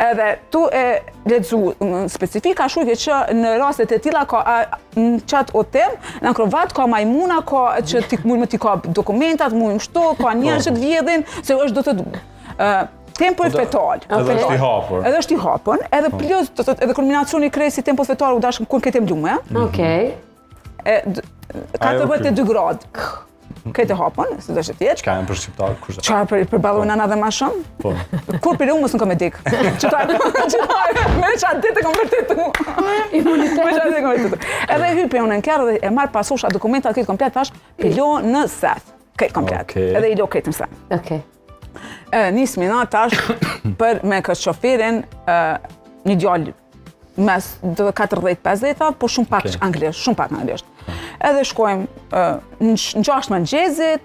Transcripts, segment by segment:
Edhe tu e lexu specifika shujke që në rastet e tilla ka në qatë hotel, në Akrovat ka majmuna, ka që mund t'i ka dokumentat, mund kështu, ka njerëz që t'vjedhin, se është do të tempo fetal. Edhe është i hapur. Edhe është i hapur, edhe plus edhe kulminacioni i kresi tempo fetal u dash kur këtë mblume. Okej. 42 gradë. Këtë hapën, se do të tjetë. Çka janë për shqiptar kush? Qa për ballonana dhe më shumë? Po. Kur për unë mos nuk kam dik. Me çfarë ditë kam vërtetu. Imunitet. Me çfarë ditë kam vërtetu. Edhe hypi unë në kerr dhe e marr pasosha dokumentat këtë komplet thash, pilo në seth. Këtë komplet. Edhe i lo këtë në seth. Okej. Nis mina tash për me këtë shoferin një djalë mes 40-50, po shumë pak anglisht, shumë pak anglisht. Edhe shkojmë në 6 mëngjesit,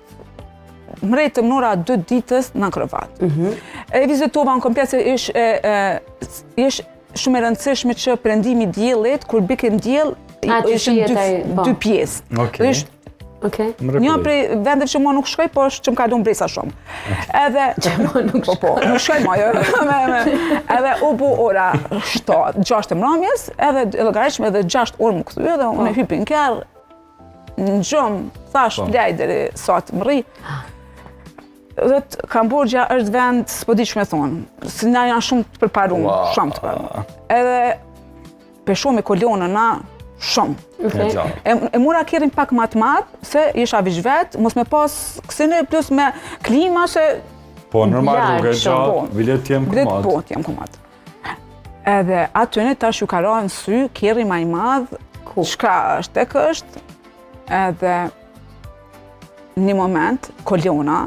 mrejtë në ora 2 ditës në Akrovat. E vizitova në komplet se ish shumë e rëndësishme që prendimi diellit, kur bikin diell, ishin 2 pjesë. Një prej vendeve që mua nuk shkoj, po që më kalon bresa shumë. Edhe që mua nuk shkoj. Nuk shkoj ma, jo. Edhe u bu ora 6 e mramjes, edhe llogaritshëm edhe 6 orë më kthye dhe unë hypi në kerr. Në gjumë, thash, blej deri sa të më rri. Dhe Kambodgja është vend, s'po di që me thonë, se na janë shumë të përparuar, shumë të përparuar. Edhe peshoj me kolonën na shumë. E mura kerrin pak më të madh, se isha veç mos me pas kësine plus me klima se... Po, normal rrugë e gjatë, bilet t'jem kumat. Po, t'jem kumat. Edhe atyne tash ju ka ra në sy, kerri ma i madh, çka është tek është, edhe një moment, kolona,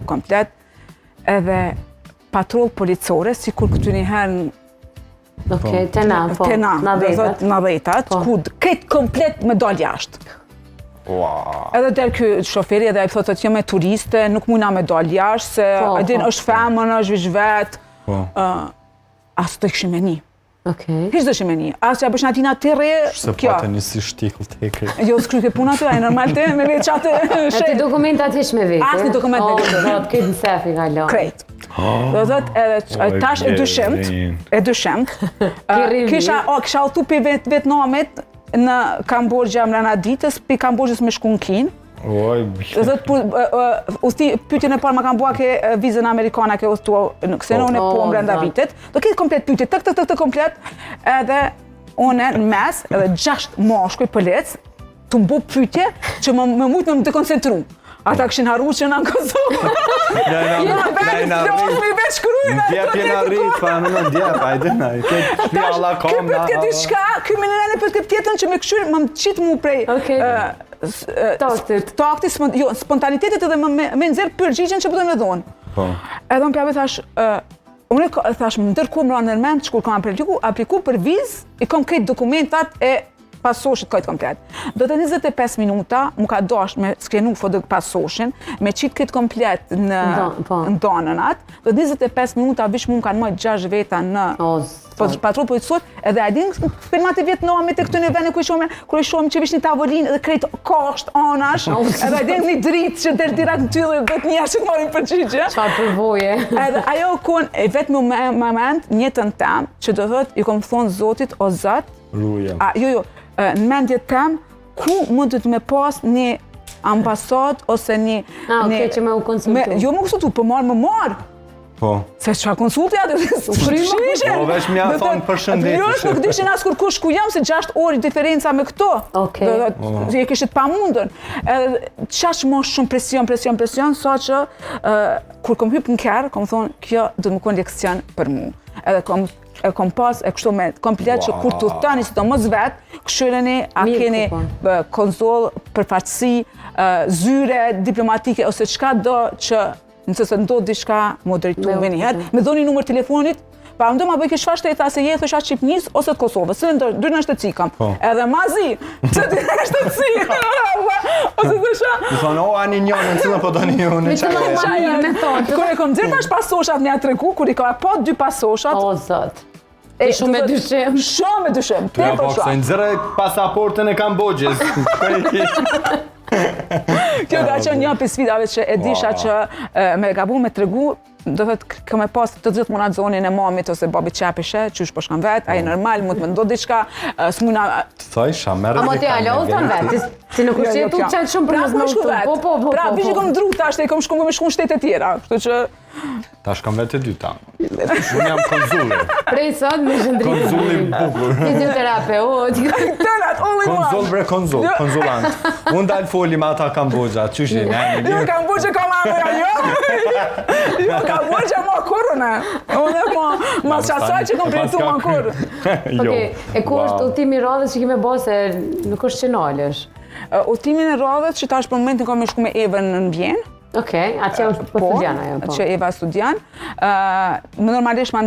komplet, edhe patrull policore, si kur këtu njëherë Okej, tena, po, në dhejtat, ku këtë komplet me dal jashtë. Edhe del ky shoferi edhe i thotë që jam turiste, nuk mujna me dal jashtë, se din është femën, është veç as të këshim e një. Hiç dëshim e një. As që bësh natina të re, se kjo. Se një si shtikull të ekri. Jo, s'kryke puna të, e normal të me veç atë shë. E ti dokumentat hiç me vete? As një dokument me vete. O, këtë në sefi ka lo. Krejt. Do thotë edhe tash e dyshemt. Kisha alltu për Vietnamit në Kambodgja mrena ditës, për Kambodgjës me shku në Kinë. Do thotë pyetjen e parë ma kanë bua ke vizën amerikane ke udhtu në Ksenon e po brenda vitit. Do ketë komplet pyetje, të komplet, edhe une në mes, edhe 6 mashkuj pëlec, të mbu pyetje që më mujtë me dekoncentru. Ata këshin harru që në Kosovë. Në ndjep jena rrit, pa në ndjep, ajde i këtë shpi alla kom. Këtë këtë këtë shka, këtë me nëne për këtë tjetën që me këshyrë më qitë mu prej taktit, spontanitetit edhe me nëzirë përgjigjen që pëtëm në dhonë. Edhe unë pjave thash, unë thash më ndërku më ranë nërmend që kur kam apliku për vizë, i kom këtë dokumentat e pasoshit këtë komplet. Do të 25 minuta mu ka dash me skrenu pasoshin, me qitë këtë komplet në donënat, do të 25 minuta vish mu kanë mëjt 6 veta në patrull policisor, edhe adin filmat e Vietnamit e këtë në vene kër i shumë që vish një tavolinë edhe krejt kasht, anash, edhe adin një dritë që del direkt në tyllë dhe të njerë që të marim përgjigje. Çfarë përvoje? Edhe ajo kun, vetë më moment, njëtën tem, që do thot, i kom thonë Zotit, o Zot, në mendjet tem, ku mund të me pas një ambasad ose një... Okej, që me u konsultu. Jo me konsultu, për marë më marë. Po. Se që konsulti atë, shrishen. Po, vesh mja thonë për shëndetit. Njërës nuk dishin asë kur kush ku jam, se 6 orë diferenca me këto. Okej. E kishit pa mundën. Qash më shumë presion, sa që kur kom hyp në kerë, kom thonë, kjo do të më konë leksion për mu. Edhe kom pas e kështu me komplet që kur të tani si të mos vetë, këshyreni, a keni konzol, përfaqësi, zyre, diplomatike, ose qka do që nëse ndodh diçka më drejtu me njëherë, me dhoni numër telefonit, pa ndo ma bëj këshfa shteta se jetë është Shqipnis ose të Kosovës, se dyrë në shtetësikam. Edhe mazi, që ty në shtetësikam, ose të shë. Më thonë, o, ani njënë, në cilën po do një unë, Kër e kom dzirë tash pasoshat një atë regu, kur i ka po 2 pasoshat. O, Zot. Shumë me dyshim. Shumë me dyshim, te për shumë. Se nëzire pasaportën e Kambodgjës. Kjo ka qenë një për sfidave që e disha që me gabu me të regu, do thot kam e pas të gjithë muna zonin e mamit ose babit qapishe, qysh po shkon vet, ai normal, mund të më ndodh diçka, s'muna Të thojsha, merë Amo ti alo, ta vet. Ti nuk është jetu çaj shumë për më shku vet. Po. Pra, vish kom dru tash, e kom shku me shku në shtete tjera, kështu që Tash kam vetë e dyta. Unë jam konzulli. Prej sot me shëndrim. Konzulli bukur. Fizioterapeut. tërat, all in Konzull one. bre konzull, konzullant. Unë dalë foli me ata Kambodgja, qysh jeni, Jo, Kambodgja ka ma jo, Kambodgja ma kurrë, unë ma qasaj që kom prejtu ma kurrë. Okej, e ku është udhtimi i radhës që kime bë se nuk është që nalesh? Udhtimin e radhës që tash për momentin kam me shku me Evën në Vjenë. Okej, atë që është po studian ajo po. Që Eva studian. Më normalisht ma